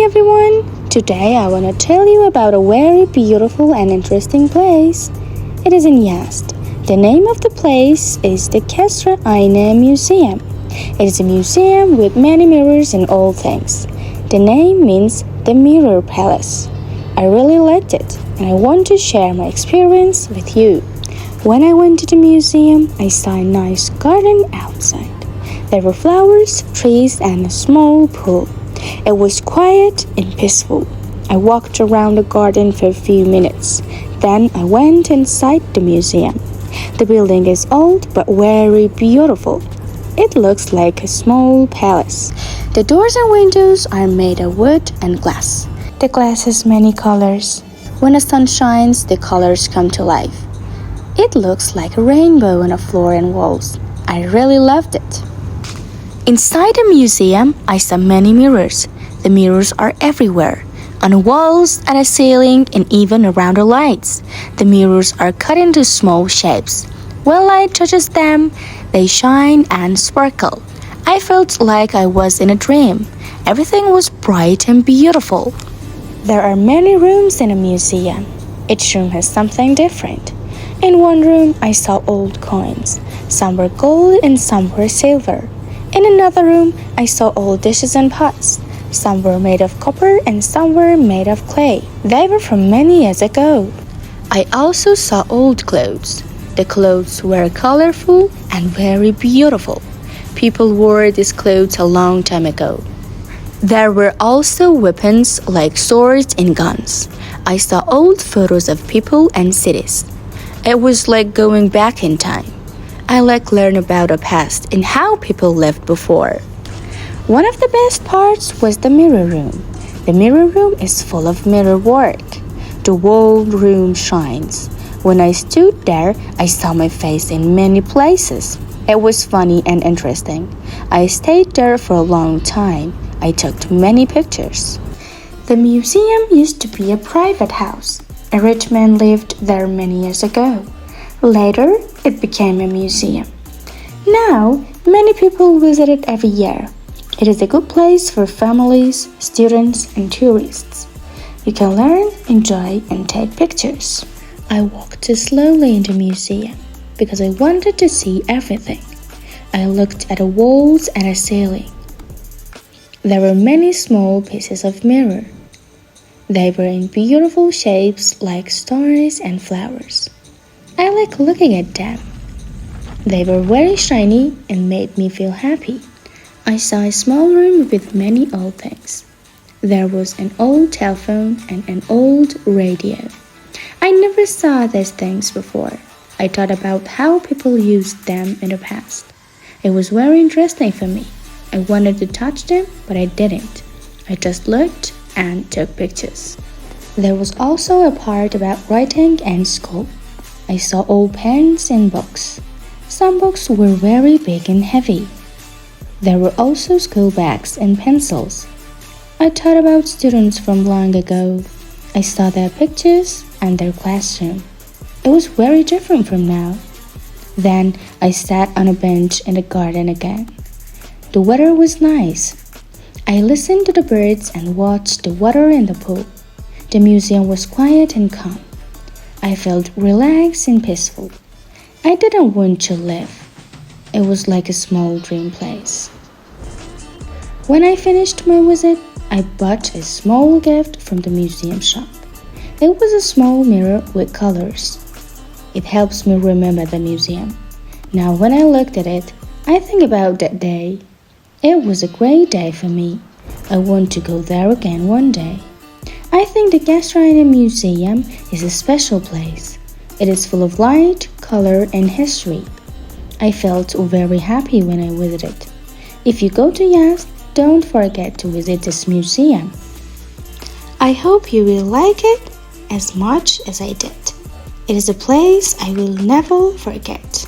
everyone! Today I want to tell you about a very beautiful and interesting place. It is in Yazd. The name of the place is the Kesra Ayna Museum. It is a museum with many mirrors and old things. The name means the Mirror Palace. I really liked it and I want to share my experience with you. When I went to the museum, I saw a nice garden outside. There were flowers, trees, and a small pool. It was quiet and peaceful. I walked around the garden for a few minutes. Then I went inside the museum. The building is old but very beautiful. It looks like a small palace. The doors and windows are made of wood and glass. The glass has many colors. When the sun shines, the colors come to life. It looks like a rainbow on the floor and walls. I really loved it. Inside the museum, I saw many mirrors. The mirrors are everywhere, on the walls, at the ceiling, and even around the lights. The mirrors are cut into small shapes. When light touches them, they shine and sparkle. I felt like I was in a dream. Everything was bright and beautiful. There are many rooms in a museum. Each room has something different. In one room, I saw old coins. Some were gold and some were silver. In another room, I saw old dishes and pots. Some were made of copper and some were made of clay. They were from many years ago. I also saw old clothes. The clothes were colorful and very beautiful. People wore these clothes a long time ago. There were also weapons like swords and guns. I saw old photos of people and cities. It was like going back in time. I like learn about the past and how people lived before. One of the best parts was the mirror room. The mirror room is full of mirror work. The whole room shines. When I stood there, I saw my face in many places. It was funny and interesting. I stayed there for a long time. I took many pictures. The museum used to be a private house. A rich man lived there many years ago. Later, it became a museum. Now, many people visit it every year. It is a good place for families, students, and tourists. You can learn, enjoy, and take pictures. I walked slowly in the museum because I wanted to see everything. I looked at the walls and the ceiling. There were many small pieces of mirror. They were in beautiful shapes like stars and flowers. I like looking at them. They were very shiny and made me feel happy. I saw a small room with many old things. There was an old telephone and an old radio. I never saw these things before. I thought about how people used them in the past. It was very interesting for me. I wanted to touch them, but I didn't. I just looked and took pictures. There was also a part about writing and school. I saw old pens and books. Some books were very big and heavy. There were also school bags and pencils. I thought about students from long ago. I saw their pictures and their classroom. It was very different from now. Then I sat on a bench in the garden again. The weather was nice. I listened to the birds and watched the water in the pool. The museum was quiet and calm. I felt relaxed and peaceful. I didn't want to leave. It was like a small dream place. When I finished my visit, I bought a small gift from the museum shop. It was a small mirror with colors. It helps me remember the museum. Now when I looked at it, I think about that day. It was a great day for me. I want to go there again one day. I think the Kesra Ayna Museum is a special place. It is full of light, color, and history. I felt very happy when I visited. If you go to Yazd, don't forget to visit this museum. I hope you will like it as much as I did. It is a place I will never forget.